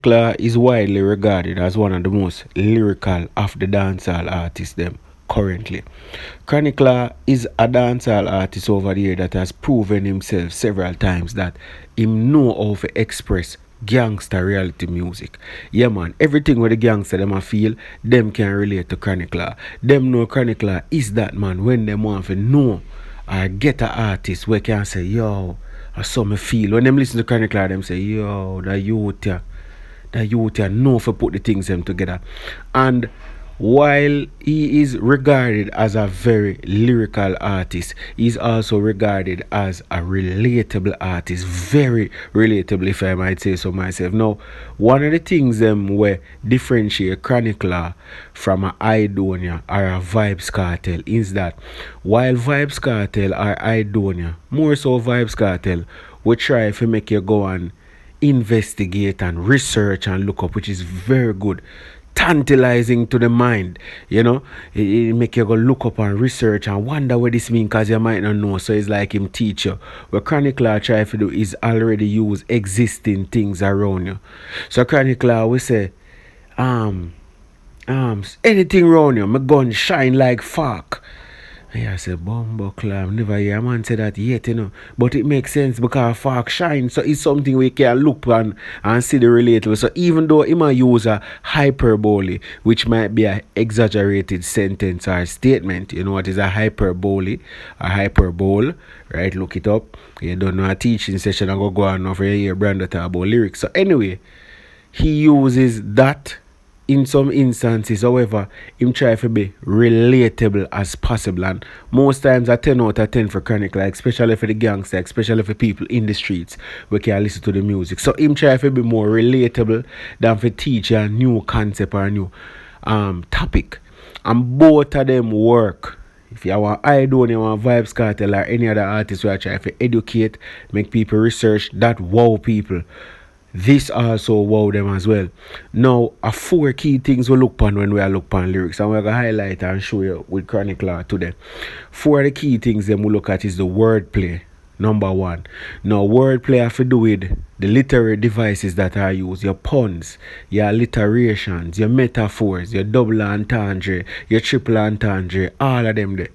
Chronicler is widely regarded as one of the most lyrical of the dancehall artists them currently. Chronicler is a dancehall artist over the year that has proven himself several times that him know how to express gangster reality music. Yeah man, everything where the gangster them a feel, them can relate to Chronicler. Them know Chronicler is that man when them want to know or get a artist where can say, yo, I saw me feel. When them listen to Chronicler, them say, yo, the youth yeah, the youth here know for put the things them together. And while he is regarded as a very lyrical artist, he's also regarded as a relatable artist. Very relatable, if I might say so myself. Now, one of the things them where differentiate Chronicler from a Aidonia or a Vybz Kartel is that while Vybz Kartel or Aidonia, more so Vybz Kartel, we try to make you go and investigate and research and look up, which is very good. Tantalizing to the mind, you know. It make you go look up and research and wonder what this means because you might not know. So it's like him teach you. What Chronicler try to do is already use existing things around you. So Chronicler we say, anything around you, my gun shine like fuck. Yeah, I say bumbo clam. Never hear a man say that yet, you know. But it makes sense because Fark shine. So it's something we can look on and see the relatable. So even though he might use a hyperbole, which might be an exaggerated sentence or statement, you know what is a hyperbole? A hyperbole, right? Look it up. You don't know a teaching session and go on over here, Brando talk about lyrics. So anyway, he uses that in some instances. However, him try to be relatable as possible, and most times a 10 out of 10 for Chronic, like especially for the gangster, especially for people in the streets we can listen to the music. So him try to be more relatable than for teach a new concept or a new topic, and both of them work. If you want Aidonia, want Vybz Kartel or any other artist who are trying to educate, make people research, that wow people. This also wow them as well. Now, a four key things we look upon when we are look upon lyrics, and we're gonna highlight and show you with Chronicler today. Four of the key things them we look at is the wordplay. Number one. Now, wordplay have to do with the literary devices that are used, your puns, your alliterations, your metaphors, your double entendre, your triple entendre, all of them there.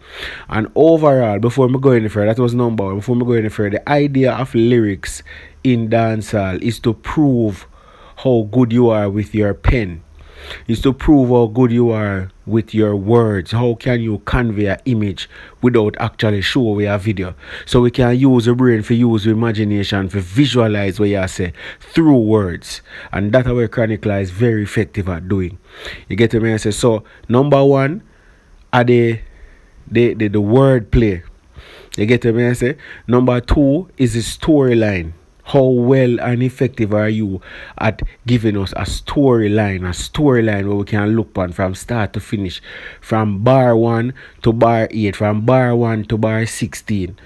And overall, before me go any further, that was number one. Before me go any further, the idea of lyrics in dancehall is to prove how good you are with your pen. Is to prove how good you are with your words. How can you convey an image without actually showing a video? So we can use the brain for use imagination for visualize what you say through words. And that's what Chronicler is very effective at doing. You get what I say? So number one are the word play. You get what I say? Number two is the storyline. How well and effective are you at giving us a storyline where we can look on from start to finish, from bar 1 to bar 8, from bar 1 to bar 16.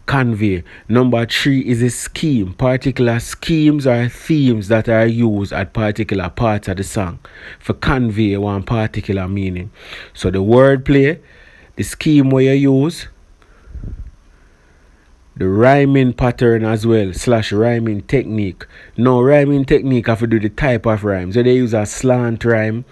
Convey. Number 3 is a scheme. Particular schemes or themes that are used at particular parts of the song for convey one particular meaning. So the wordplay, the scheme where you use, the rhyming pattern as well, / rhyming technique. Now, rhyming technique have to do the type of rhyme. So they use a slant rhyme,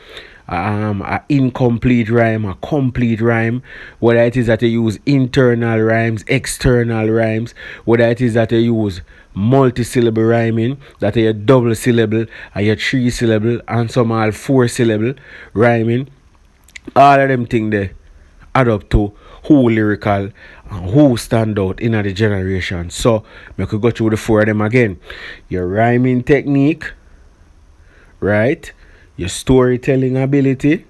a incomplete rhyme, a complete rhyme. Whether it is that they use internal rhymes, external rhymes, whether it is that they use multi-syllable rhyming, that they are double syllable, or your 3 syllable, and some are 4 syllable rhyming. All of them things they add up to who lyrical and who stand out in the generation. So we could go through the 4 of them again. Your rhyming technique, right? Your storytelling ability,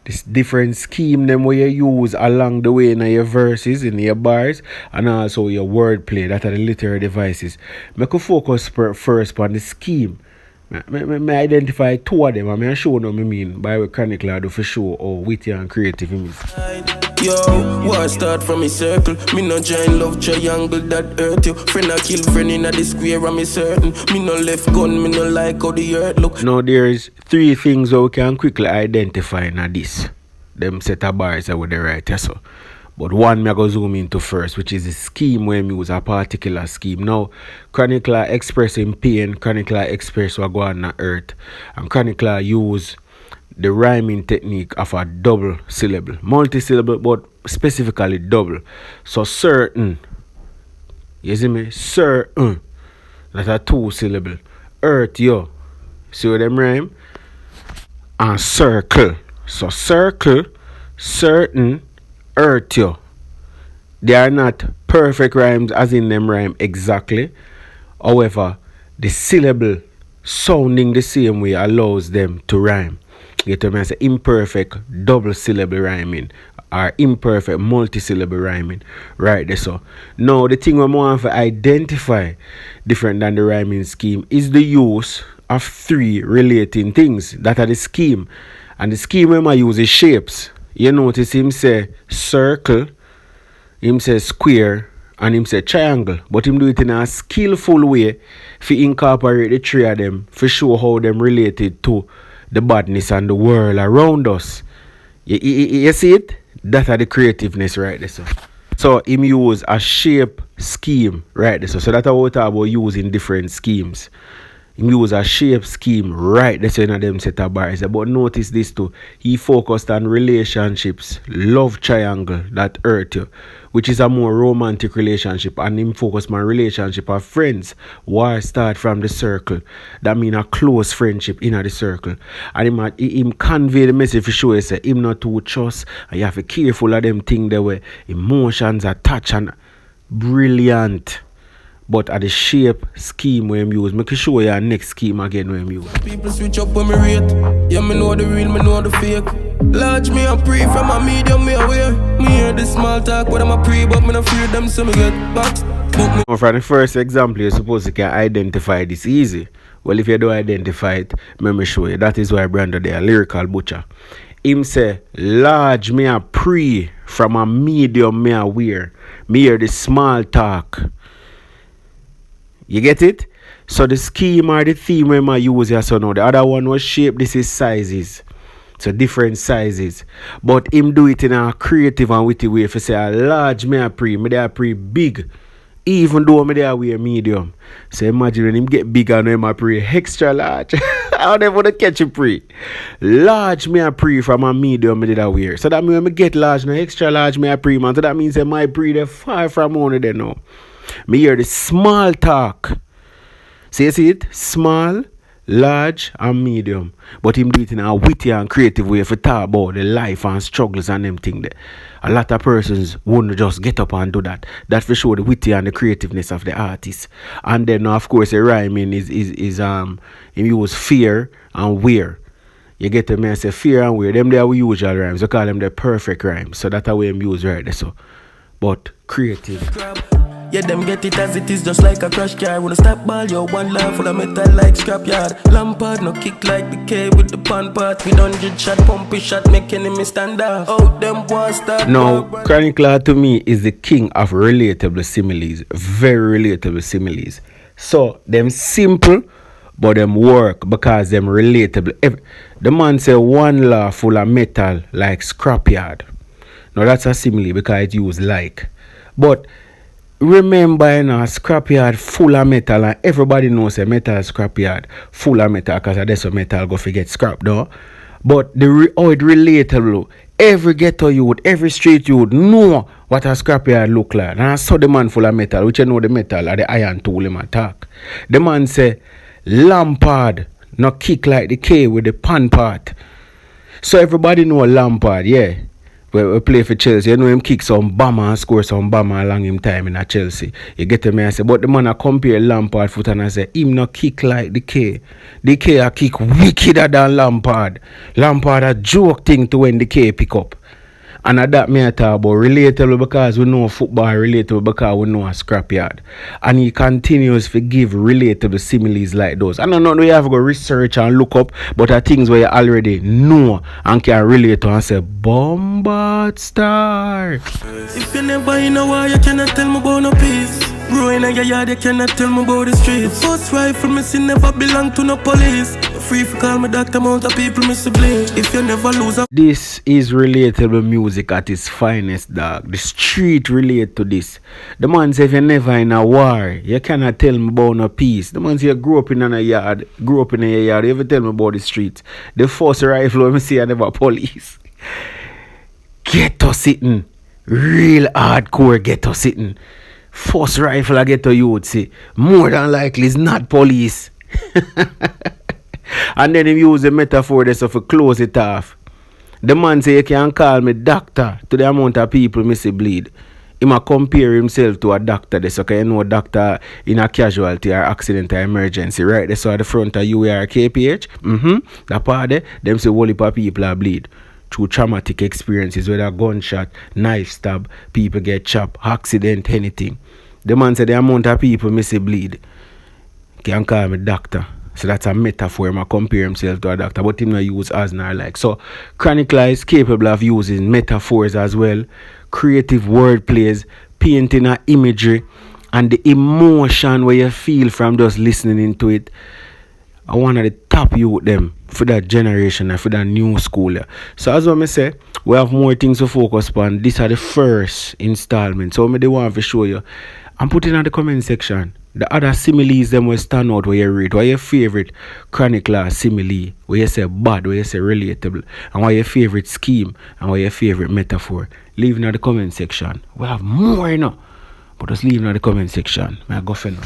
this different scheme them where you use along the way in your verses, in your bars, and also your wordplay, that are the literary devices. We could focus first on the scheme. I identify 2 of them and I show them I mean by what Chronicler do for show how witty and creative he is. Yo, war start from a circle. Me no join love triangle that hurt you. Friend I kill friend in the square, I'm certain. Me no left gun, me no like how the earth look. Now there's 3 things that we can quickly identify in this. Them set of bars that with the right so. But one me I go zoom into first, which is the scheme where me use a particular scheme. Now, chronicler express in pain, chronicler express what go on the earth, and chronicler use the rhyming technique of a double syllable, multi-syllable, but specifically double. So certain, you see me? Certain, that's a 2 syllable. Earth, yo, see what them rhyme? And circle. So circle, certain, earth, yo. They are not perfect rhymes as in them rhyme exactly. However, the syllable sounding the same way allows them to rhyme. You get what I say? Imperfect double syllable rhyming or imperfect multi-syllable rhyming. Right there. So now the thing we want to identify different than the rhyming scheme is the use of 3 relating things that are the scheme. And the scheme we might use is shapes. You notice him say circle, him say square, and him say triangle. But him do it in a skillful way to incorporate the 3 of them to show how them related to the badness and the world around us. You see it? That are the creativeness right there. So him use a shape scheme right there. So that's what we talk about using different schemes. Him use a shape scheme right there, so in them set of bars. But notice this too. He focused on relationships, love triangle that hurt you, which is a more romantic relationship, and him focus on relationship of friends. War start from the circle. That mean a close friendship in the circle. And him convey the message for sure. Say him not too trust, and you have to be careful of them things there where emotions are touch and brilliant. But at the shape scheme we use, make sure your next scheme again when use. People switch up when me rate. Yeah, me know the real, me know the fake. Large me a pre from a medium me aware. Me hear the small talk, but I'm a pre, but me no fear them, so me get boxed. From the first example, you're supposed to can identify this easy. Well, if you don't identify it, let me show you. That is why Brando there, lyrical butcher. Him say, large me a pre from a medium me aware. Me hear the small talk. You get it? So the scheme or the theme we might use here, so now the other one was shape, this is sizes. So different sizes. But him do it in a creative and witty way. If you say a large me a pre big. Even though me there wear medium. So imagine when him get bigger and him a pre extra large. I don't want to catch a pre. Large me a pre from a medium me did a wear. So that means when me get large now extra large me a pre man. So that means that my pre they far from one of them now. Me hear the small talk. See it? Small, large, and medium. But him do it in a witty and creative way for talk about the life and struggles and them thing there. A lot of persons won't just get up and do that. That for sure the witty and the creativeness of the artist. And then of course the rhyming is him use fear and wear. You get them and say fear and wear. Them they are usual rhymes. We call them the perfect rhymes. So that's how we use right there. So but creative. Yeah, them get it as it is, just like a crash car. When I stop ball, yo, one laugh full of metal like scrapyard. Lampard, no kick like the K with the pan part. With 100 shot, pumpy shot, make enemy stand off. Oh, them boys start. Now, chronicler to me is the king of relatable similes. Very relatable similes. So, them simple, but them work because them relatable. The man say one laugh full of metal like scrapyard. Now, that's a simile because it use like. But remember, scrapyard full of metal, and everybody knows a metal scrapyard full of metal because that's what metal go forget scrap though. But how it relatable, every ghetto youth, every street youth know what a scrapyard look like. And I saw the man full of metal, which you know the metal or the iron tool him attack. The man say Lampard no kick like the K with the pan part. So everybody know Lampard, yeah. We play for Chelsea, you know him kick some bomber and score some bomber along him time in a Chelsea. You get me, I say, but the man I compare Lampard foot and I say, him no kick like the K. The K a kick wickeder than Lampard. Lampard a joke thing to when the K pick up. And at that me I talk about relatable because we know football, relatable because we know a scrapyard. And he continues to give relatable similes like those. I don't know you have to go research and look up, but are things where you already know and can relate to and say, Bombard Star. If you never know why you cannot tell me about no peace. Growing in your yard, you cannot tell me about the streets. First rifle, me see never belong to no police. Free for call me doctor, amount of people miss bleed. If you never lose a... This is relatable music at its finest, dog. The street relate to this. The man say if you're never in a war, you cannot tell me about no peace. The man say you grew up in a yard, you ever tell me about the street. The first rifle when me see I never police. Ghetto sitting. Real hardcore ghetto sitting. First rifle I get to youth say, more than likely is not police. And then he use the metaphor there so for close it off. The man say you can call me doctor to the amount of people me see bleed. He might compare himself to a doctor there, so you know a doctor in a casualty or accident or emergency, right? They saw at the front of UAR KPH. That part there, them say whole heap of people are bleed. Through traumatic experiences, whether gunshot, knife stab, people get chopped, accident, anything. The man said the amount of people me see bleed. Can call me doctor. So that's a metaphor. He compare himself to a doctor, but him not use as nor like. So Chronicler is capable of using metaphors as well, creative word plays, painting an imagery, and the emotion where you feel from just listening into it. I want to top you with them for that generation and for that new school. So as I say, we have more things to focus on. These are the first installment. So I want to show you. I'm putting in the comment section the other similes them will stand out where you read. What your favorite chronicler simile? Where you say bad, where you say relatable, and what your favorite scheme and what your favorite metaphor. Leave in the comment section. We have more, but just leave in the comment section. I go for now.